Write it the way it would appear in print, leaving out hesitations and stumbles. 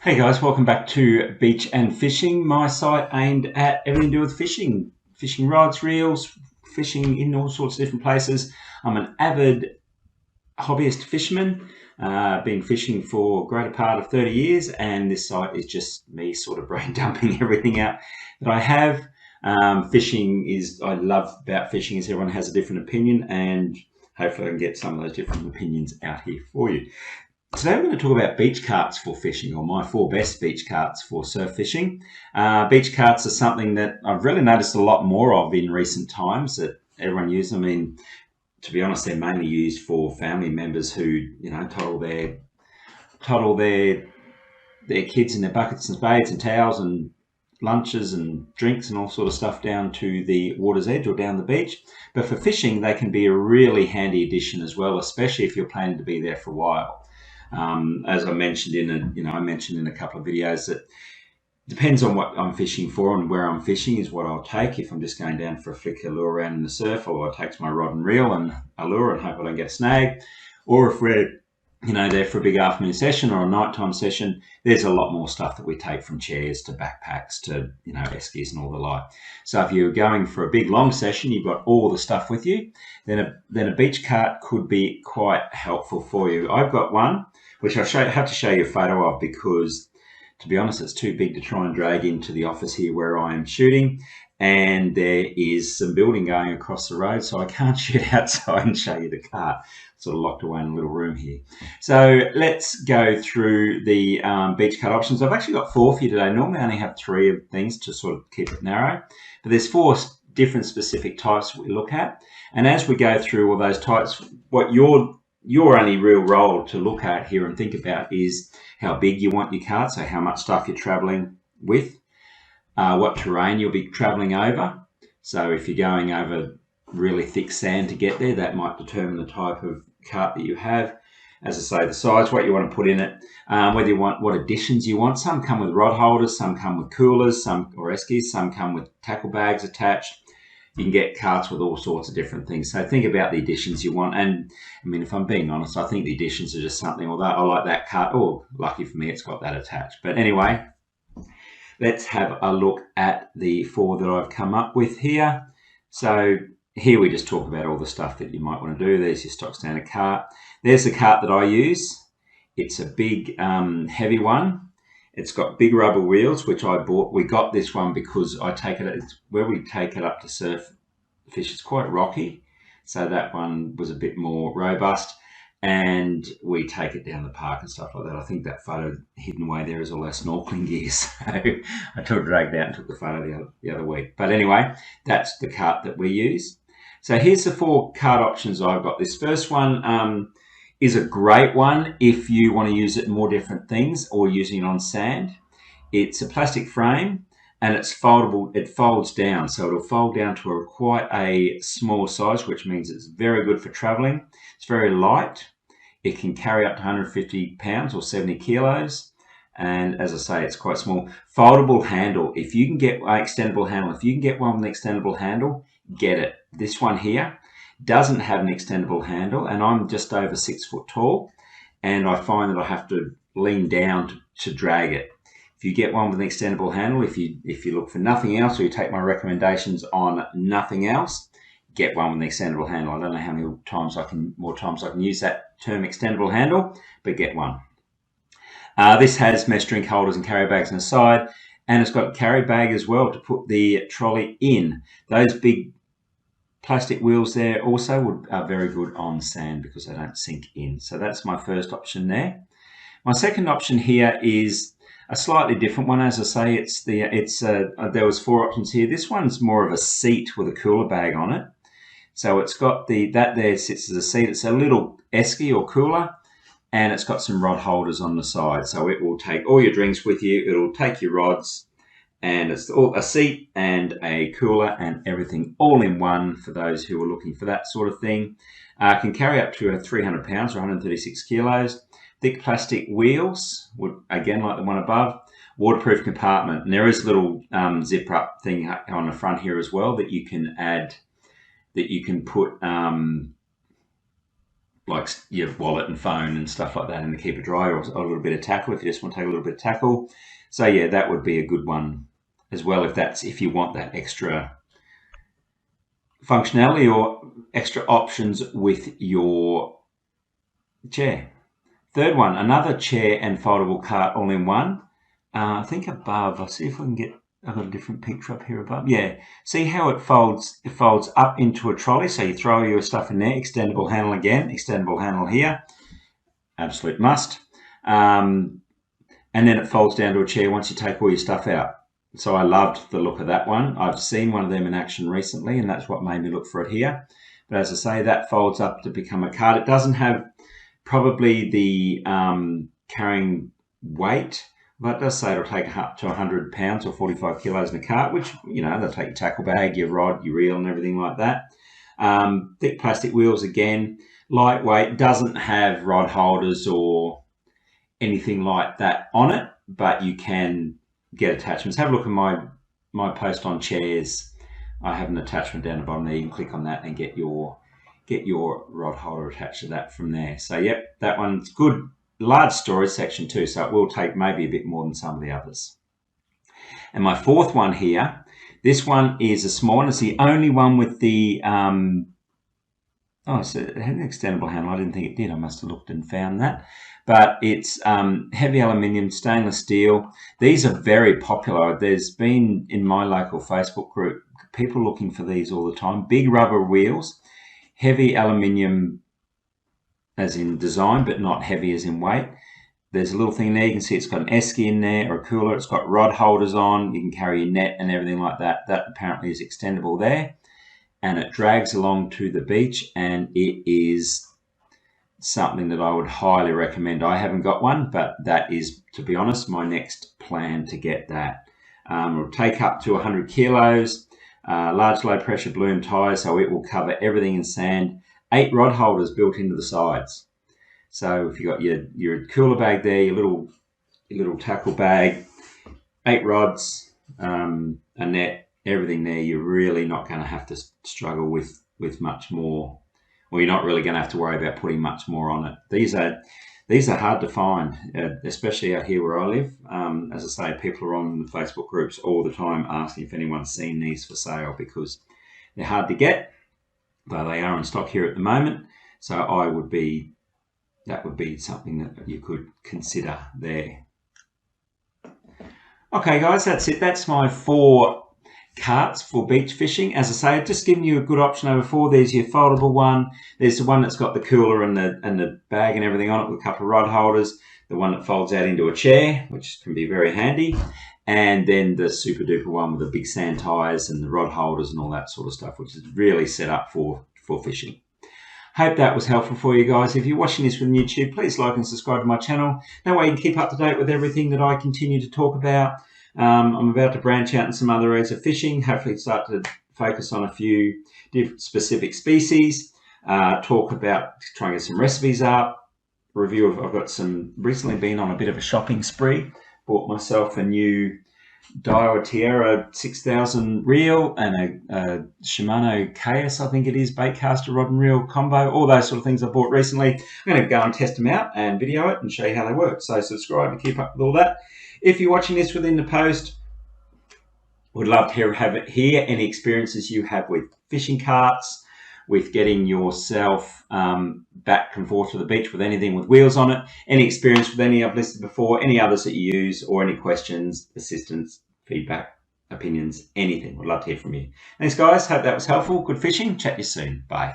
Hey guys, welcome back to Beach and Fishing, my site aimed at everything to do with fishing. Fishing rods, reels, fishing in all sorts of different places. I'm an avid hobbyist fisherman, been fishing for a greater part of 30 years, and this site is just me sort of brain dumping everything out that I have. I love about fishing is everyone has a different opinion, and hopefully I can get some of those different opinions out here for you. Today we're going to talk about beach carts for fishing, or my 4 best beach carts for surf fishing. Beach carts are something that I've really noticed a lot more of in recent times that everyone uses. I mean, to be honest, they're mainly used for family members who, toddle their kids in their buckets and spades and towels and lunches and drinks and all sort of stuff down to the water's edge or down the beach. But for fishing, they can be a really handy addition as well, especially if you're planning to be there for a while. As I mentioned in a couple of videos, that depends on what I'm fishing for and where I'm fishing is what I'll take. If I'm just going down for a flick of lure around in the surf, or I take my rod and reel and a lure and hope I don't get a snag. Or if we're there for a big afternoon session or a nighttime session, there's a lot more stuff that we take, from chairs to backpacks to eskies and all the like. So if you're going for a big long session, you've got all the stuff with you, then a beach cart could be quite helpful for you. I've got one which have to show you a photo of, because to be honest, it's too big to try and drag into the office here where I am shooting, and there is some building going across the road, so I can't shoot outside and show you the cart. Sort of locked away in a little room here. So let's go through the beach cart options. I've actually got 4 for you today. Normally I only have 3 of things to sort of keep it narrow, but there's 4 different specific types we look at. And as we go through all those types, what your only real role to look at here and think about is how big you want your cart, so how much stuff you're traveling with, what terrain you'll be traveling over. So if you're going over really thick sand to get there, that might determine the type of cart that you have. As I say, the size, what you want to put in it, whether you want what additions you want. Some come with rod holders, some come with coolers, some or eskies, some come with tackle bags attached. You can get carts with all sorts of different things. So think about the additions you want. And I mean, if I'm being honest, I think the additions are just something, although I like that cart. Oh, lucky for me, it's got that attached. But anyway, let's have a look at the 4 that I've come up with here. So here we just talk about all the stuff that you might want to do. There's your stock standard cart. There's the cart that I use. It's a big, heavy one. It's got big rubber wheels, which I bought. We got this one because it's where we take it up to surf fish. It's quite rocky, so that one was a bit more robust, and we take it down the park and stuff like that. I think that photo hidden away there is all our snorkeling gear, so I dragged out and took the photo the other week. But anyway, that's the cart that we use. So here's the 4 cart options I've got. This first one is a great one if you want to use it in more different things or using it on sand. It's a plastic frame and it's foldable. It folds down, so it'll fold down to quite a small size, which means it's very good for traveling. It's very light. It can carry up to 150 pounds or 70 kilos. And as I say, it's quite small. Foldable handle. If you can get an extendable handle, if you can get one with an extendable handle, get it. This one here doesn't have an extendable handle, and I'm just over 6 foot tall, and I find that I have to lean down to drag it. If you get one with an extendable handle, if you look for nothing else, or you take my recommendations on nothing else, get one with an extendable handle. I don't know how many more times I can use that term extendable handle, but get one. This has mesh drink holders and carry bags on the side, and it's got a carry bag as well to put the trolley in. Those big plastic wheels there also are very good on sand because they don't sink in. So that's my first option there. My second option here is a slightly different one. As I say, there was 4 options here. This one's more of a seat with a cooler bag on it. So it's got that there sits as a seat. It's a little esky or cooler, and it's got some rod holders on the side. So it will take all your drinks with you. It'll take your rods, and it's all a seat and a cooler and everything all in one for those who are looking for that sort of thing. Can carry up to 300 pounds or 136 kilos. Thick plastic wheels, again like the one above. Waterproof compartment, and there is a little zipper up thing on the front here as well that you can add, that you can put like your wallet and phone and stuff like that in the keeper dryer, or a little bit of tackle if you just want to take a little bit of tackle. So yeah, that would be a good one as well if you want that extra functionality or extra options with your chair. Third one, another chair and foldable cart all in one. I think above, I'll see if I can get, I've got a different picture up here above. Yeah, see how it folds? It folds up into a trolley, so you throw your stuff in there, extendable handle again, extendable handle here, absolute must. And then it folds down to a chair once you take all your stuff out. So I loved the look of that one. I've seen one of them in action recently, and that's what made me look for it here. But as I say, that folds up to become a cart. It doesn't have probably the carrying weight, but it does say it'll take up to 100 pounds or 45 kilos in a cart, which, you know, they'll take your tackle bag, your rod, your reel and everything like that. Thick plastic wheels again, lightweight, doesn't have rod holders or anything like that on it, but you can get attachments. Have a look at my post on chairs. I have an attachment down the bottom there. You can click on that and get your rod holder attached to that from there. So yep, that one's good. Large storage section too, so it will take maybe a bit more than some of the others. And my fourth one here, this one is a small one. It's the only one with the so it had an extendable handle. I didn't think it did. I must have looked and found that. But it's heavy aluminium, stainless steel. These are very popular. There's been, in my local Facebook group, people looking for these all the time. Big rubber wheels, heavy aluminium as in design, but not heavy as in weight. There's a little thing there. You can see it's got an esky in there or a cooler. It's got rod holders on. You can carry your net and everything like that. That apparently is extendable there. And it drags along to the beach, and it is something that I would highly recommend. I haven't got one, but that is, to be honest, my next plan to get that. It'll take up to 100 kilos, large low pressure balloon tires, so it will cover everything in sand. 8 rod holders built into the sides. So if you've got your cooler bag there, your little tackle bag, 8 rods, a net, everything there, you're really not going to have to struggle with much more. Well, you're not really going to have to worry about putting much more on it. These are hard to find, especially out here where I live. As I say, people are on the Facebook groups all the time asking if anyone's seen these for sale because they're hard to get, though they are in stock here at the moment. So that would be something that you could consider there. Okay, guys, that's it. That's my 4 carts for beach fishing. As I say, I've just given you a good option over 4. There's your foldable one. There's the one that's got the cooler and the bag and everything on it with a couple of rod holders. The one that folds out into a chair, which can be very handy. And then the super duper one with the big sand tires and the rod holders and all that sort of stuff, which is really set up for fishing. Hope that was helpful for you guys. If you're watching this from YouTube, please like and subscribe to my channel. That way you can keep up to date with everything that I continue to talk about. I'm about to branch out in some other areas of fishing, hopefully start to focus on a few different specific species, talk about trying to get some recipes up, I've got recently been on a bit of a shopping spree, bought myself a new Daiwa Tierra 6000 reel and a Shimano KS, I think it is, baitcaster rod and reel combo, all those sort of things I bought recently. I'm going to go and test them out and video it and show you how they work. So subscribe to keep up with all that. If you're watching this within the post, would love to hear any experiences you have with fishing carts, with getting yourself back and forth to the beach with anything with wheels on it, any experience with any I've listed before, any others that you use, or any questions, assistance, feedback, opinions, anything. Would love to hear from you. Thanks, guys. Hope that was helpful. Good fishing. Chat to you soon. Bye.